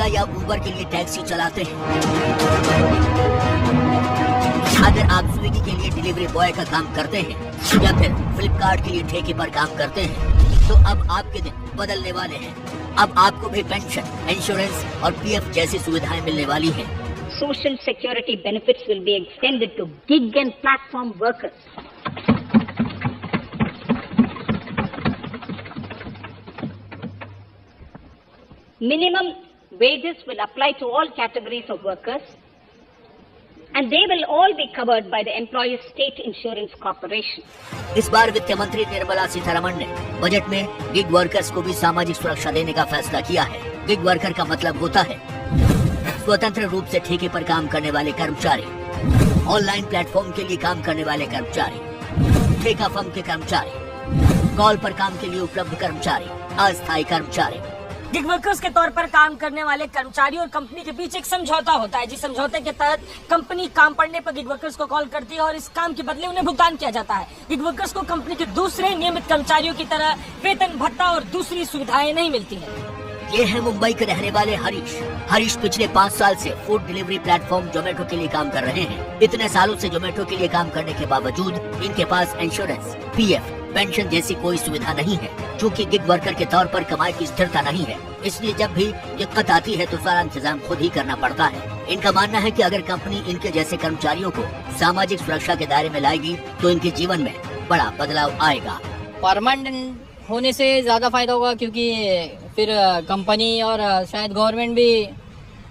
या उबर के लिए टैक्सी चलाते हैं, अगर आप स्विगी के लिए डिलीवरी बॉय का काम करते हैं या फिर फ्लिपकार्ट के लिए ठेके पर काम करते हैं, तो अब आपके दिन बदलने वाले हैं। अब आपको भी पेंशन, इंश्योरेंस और पीएफ जैसी सुविधाएं मिलने वाली हैं। Social security benefits will be extended to gig and platform workers. Minimum wages will apply to all categories of workers, and they will all be covered by the Employees State Insurance Corporation. इस बार वित्त मंत्री निर्मला सीतारमण ने budget में gig workers को भी सामाजिक सुरक्षा देने का फैसला किया है। गिग वर्कर का मतलब होता है स्वतंत्र रूप से ठेके पर काम करने वाले कर्मचारी, ऑनलाइन प्लेटफॉर्म के लिए काम करने वाले कर्मचारी, ठेका फर्म के कर्मचारी, कॉल पर काम के लिए उपलब्ध कर्मचारी, अस्थायी कर्मचारी। गिग वर्कर्स के तौर पर काम करने वाले कर्मचारी और कंपनी के बीच एक समझौता होता है, जिस समझौते के तहत कंपनी काम पड़ने पर गिग वर्कर्स को कॉल करती है और इस काम के बदले उन्हें भुगतान किया जाता है। गिग वर्कर्स को कंपनी के दूसरे नियमित कर्मचारियों की तरह वेतन भत्ता और दूसरी सुविधाएं नहीं मिलती है। ये है मुंबई के रहने वाले हरीश। हरीश पिछले 5 साल से फूड डिलीवरी प्लेटफॉर्म जोमेटो के लिए काम कर रहे हैं। इतने सालों से जोमेटो के लिए काम करने के बावजूद इनके पास इंश्योरेंस, पीएफ, पेंशन जैसी कोई सुविधा नहीं है। चूँकि गिग वर्कर के तौर पर कमाई की स्थिरता नहीं है, इसलिए जब भी दिक्कत आती है तो सारा इंतजाम खुद ही करना पड़ता है। इनका मानना है कि अगर कंपनी इनके जैसे कर्मचारियों को सामाजिक सुरक्षा के दायरे में लाएगी तो इनके जीवन में बड़ा बदलाव आएगा। परमानेंट होने से ज़्यादा फायदा होगा, क्योंकि फिर कंपनी और शायद गवर्नमेंट भी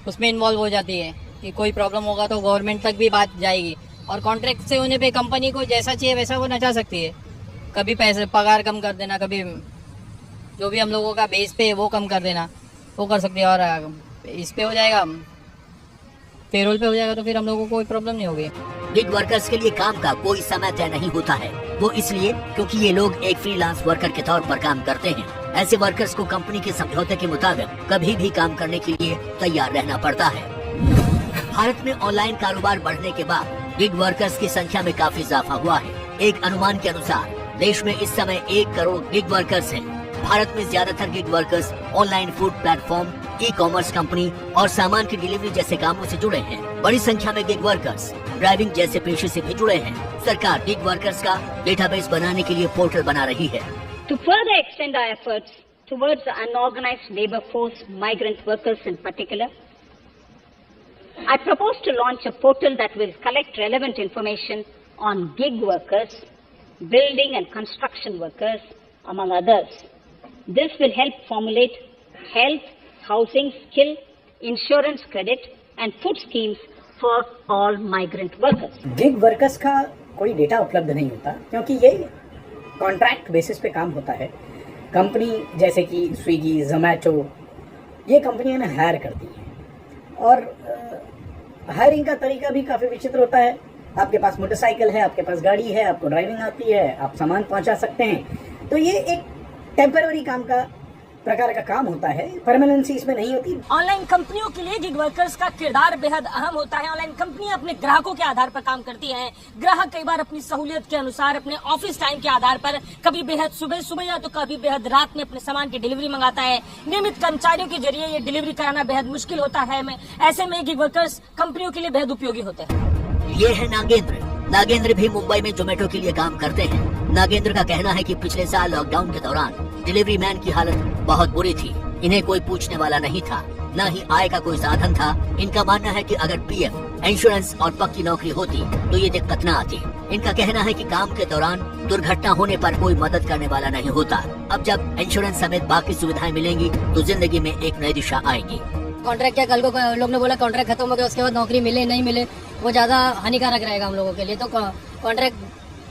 उसमें इन्वॉल्व हो जाती है कि कोई प्रॉब्लम होगा तो गवर्नमेंट तक भी बात जाएगी। और कॉन्ट्रैक्ट से होने पे कंपनी को जैसा चाहिए वैसा वो नचा सकती है। कभी पैसे पगार कम कर देना, कभी जो भी हम लोगों का बेस पे वो कम कर देना, वो कर सकती है। और इस पे हो जाएगा, पेरोल पे हो जाएगा, तो फिर हम लोगों को कोई प्रॉब्लम नहीं होगी। गिग वर्कर्स के लिए काम का कोई समय तय नहीं होता है, वो इसलिए क्योंकि ये लोग एक फ्रीलांस वर्कर के तौर पर काम करते हैं। ऐसे वर्कर्स को कंपनी के समझौते के मुताबिक कभी भी काम करने के लिए तैयार रहना पड़ता है। भारत में ऑनलाइन कारोबार बढ़ने के बाद गिग वर्कर्स की संख्या में काफी इजाफा हुआ है। एक अनुमान के अनुसार देश में इस समय 1 करोड़ गिग वर्कर्स हैं। भारत में ज्यादातर gig workers online food platform, e commerce company और सामान की डिलीवरी जैसे कामों से जुड़े हैं। बड़ी संख्या में गिग वर्कर्स ड्राइविंग जैसे पेशे से भी जुड़े हैं। सरकार गिग वर्कर्स का डेटाबेस बनाने के लिए पोर्टल बना रही है। To further extend our efforts towards the unorganized labor force, migrant workers in particular, I propose to launch a portal that will collect relevant information on gig workers, building and construction workers, among others. This will help formulate health, housing, skill, insurance credit and food schemes for all migrant workers. Gig workers का कोई data उपलब्ध नहीं होता, क्योंकि ये contract basis पे काम होता है। कंपनी जैसे कि स्विगी, जोमेटो, ये कंपनियां ना हायर करती हैं और हायरिंग का तरीका भी काफ़ी विचित्र होता है। आपके पास मोटरसाइकिल है, आपके पास गाड़ी है, आपको ड्राइविंग आती है, आप सामान पहुंचा सकते हैं, तो ये एक टेम्पररी काम का प्रकार का काम होता है, परमानेंसी इसमें नहीं होती। ऑनलाइन कंपनियों के लिए गिग वर्कर्स का किरदार बेहद अहम होता है। ऑनलाइन कंपनियां अपने ग्राहकों के आधार पर काम करती हैं। ग्राहक कई बार अपनी सहूलियत के अनुसार अपने ऑफिस टाइम के आधार पर कभी बेहद सुबह या तो कभी बेहद रात में अपने सामान की डिलीवरी मंगाता है। नियमित कर्मचारियों के जरिए ये डिलीवरी कराना बेहद मुश्किल होता है। ऐसे में गिग वर्कर्स कंपनियों के लिए बेहद उपयोगी होते हैं। ये है नागेंद्र। नागेंद्र भी मुंबई में जोमेटो के लिए काम करते हैं। नागेंद्र का कहना है कि पिछले साल लॉकडाउन के दौरान डिलीवरी मैन की हालत बहुत बुरी थी। इन्हें कोई पूछने वाला नहीं था, न ही आय का कोई साधन था। इनका मानना है कि अगर पीएफ, इंश्योरेंस और पक्की नौकरी होती तो ये दिक्कत न आती। इनका कहना है कि काम के दौरान दुर्घटना होने पर कोई मदद करने वाला नहीं होता। अब जब इंश्योरेंस समेत बाकी सुविधाएं मिलेंगी तो जिंदगी में एक नई दिशा आएगी। कॉन्ट्रैक्ट क्या, कल को लोग ने बोला कॉन्ट्रैक्ट खत्म हो गया, उसके बाद नौकरी मिले नहीं मिले, वो ज़्यादा हानिकारक रहेगा हम लोगों के लिए। तो कॉन्ट्रैक्ट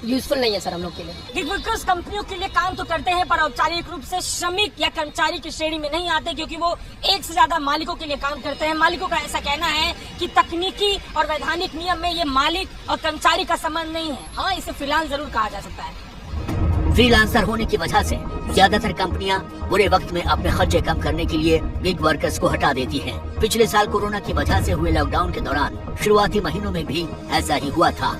यूजफुल नहीं है सर हम लोग के लिए। गिग वर्कर्स कंपनियों के लिए काम तो करते हैं, पर औपचारिक रूप से श्रमिक या कर्मचारी की श्रेणी में नहीं आते, क्योंकि वो एक से ज्यादा मालिकों के लिए काम करते हैं। मालिकों का ऐसा कहना है कि तकनीकी और वैधानिक नियम में ये मालिक और कर्मचारी का संबंध नहीं है। हाँ, इसे फ्रीलांस जरूर कहा जा सकता है। फ्रीलांसर होने की वजह से ज्यादातर कंपनियां बुरे वक्त में अपने खर्चे कम करने के लिए गिग वर्कर्स को हटा देती हैं। पिछले साल कोरोना की वजह से हुए लॉकडाउन के दौरान शुरुआती महीनों में भी ऐसा ही हुआ था।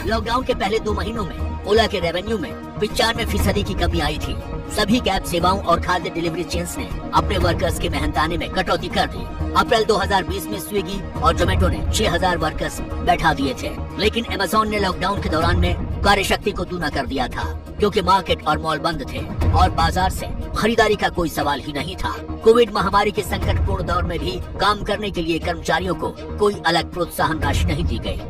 लॉकडाउन के पहले 2 महीनों में ओला के रेवेन्यू में 95% की कमी आई थी। सभी कैब सेवाओं और खाद्य डिलीवरी चेन्स ने अपने वर्कर्स के मेहनताने में कटौती कर दी। अप्रैल 2020 में स्विगी और जोमेटो ने 6000 वर्कर्स बैठा दिए थे, लेकिन अमेज़न ने लॉकडाउन के दौरान में कार्यशक्ति को दूना कर दिया था, क्योंकि मार्केट और मॉल बंद थे और बाजार से खरीदारी का कोई सवाल ही नहीं था। कोविड महामारी के संकटपूर्ण दौर में भी काम करने के लिए कर्मचारियों को कोई अलग प्रोत्साहन राशि नहीं दी गई।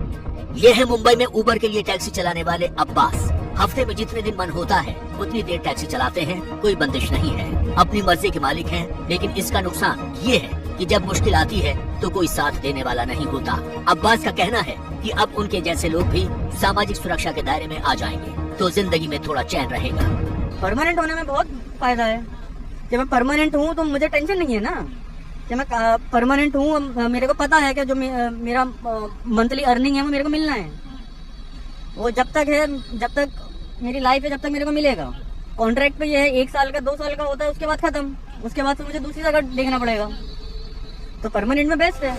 ये है मुंबई में उबर के लिए टैक्सी चलाने वाले अब्बास। हफ्ते में जितने दिन मन होता है उतनी देर टैक्सी चलाते हैं, कोई बंदिश नहीं है, अपनी मर्जी के मालिक हैं। लेकिन इसका नुकसान ये है कि जब मुश्किल आती है तो कोई साथ देने वाला नहीं होता। अब्बास का कहना है कि अब उनके जैसे लोग भी सामाजिक सुरक्षा के दायरे में आ जाएंगे तो जिंदगी में थोड़ा चैन रहेगा। परमानेंट होने में बहुत फायदा है। जब मैं परमानेंट हूँ तो मुझे टेंशन नहीं है ना। जब मैं परमानेंट हूँ, मेरे को पता है कि जो मेरा मंथली अर्निंग है वो मेरे को मिलना है। वो जब तक है, जब तक मेरी लाइफ है, जब तक मेरे को मिलेगा। कॉन्ट्रैक्ट पे ये है 1 साल का 2 साल का होता है, उसके बाद खत्म। उसके बाद तो मुझे दूसरी जगह देखना पड़ेगा। तो परमानेंट में बेस्ट है।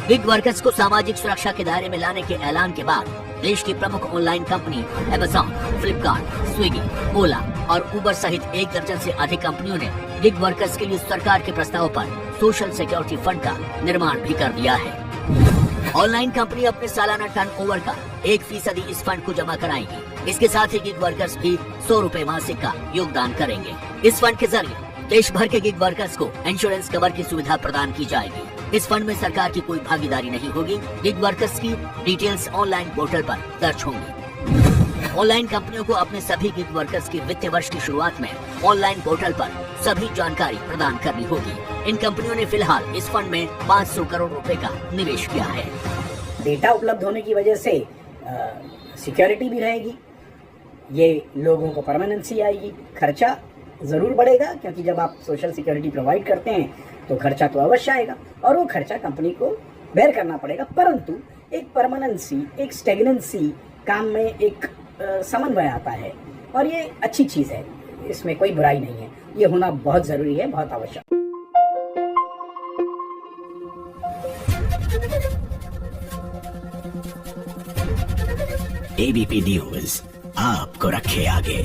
गिग वर्कर्स को सामाजिक सुरक्षा के दायरे में लाने के ऐलान के बाद देश की प्रमुख online company Amazon, Flipkart, Swiggy, Ola और उबर सहित 1 दर्जन से अधिक कंपनियों ने गिग वर्कर्स के लिए सरकार के प्रस्ताव पर सोशल सिक्योरिटी फंड का निर्माण भी कर दिया है। ऑनलाइन कंपनी अपने सालाना टर्नओवर का 1% इस फंड को जमा कराएंगी। इसके साथ ही गिग वर्कर्स भी 100 रुपए मासिक का योगदान करेंगे। इस फंड के जरिए देश भर के गिग वर्कर्स को इंश्योरेंस कवर की सुविधा प्रदान की जाएगी। इस फंड में सरकार की कोई भागीदारी नहीं होगी। गिग वर्कर्स की डिटेल्स ऑनलाइन पोर्टल पर दर्ज होंगी। ऑनलाइन कंपनियों को अपने सभी गिग वर्कर्स के वित्तीय वर्ष की शुरुआत में ऑनलाइन पोर्टल पर सभी जानकारी प्रदान करनी होगी। इन कंपनियों ने फिलहाल इस फंड में 500 करोड़ रुपए का निवेश किया है। डेटा उपलब्ध होने की वजह से सिक्योरिटी भी रहेगी, ये लोगों को परमानेंसी आएगी। खर्चा ज़रूर बढ़ेगा, क्योंकि जब आप सोशल सिक्योरिटी प्रोवाइड करते हैं तो खर्चा तो अवश्य आएगा और वो खर्चा कंपनी को बेयर करना पड़ेगा। परंतु एक परमानेंसी, एक स्टेगनेंसी, काम में एक समन्वय आता है और ये अच्छी चीज़ है। इसमें कोई बुराई नहीं है, ये होना बहुत ज़रूरी है, बहुत आवश्यक। एबीपी न्यूज़ आपको रखे आगे।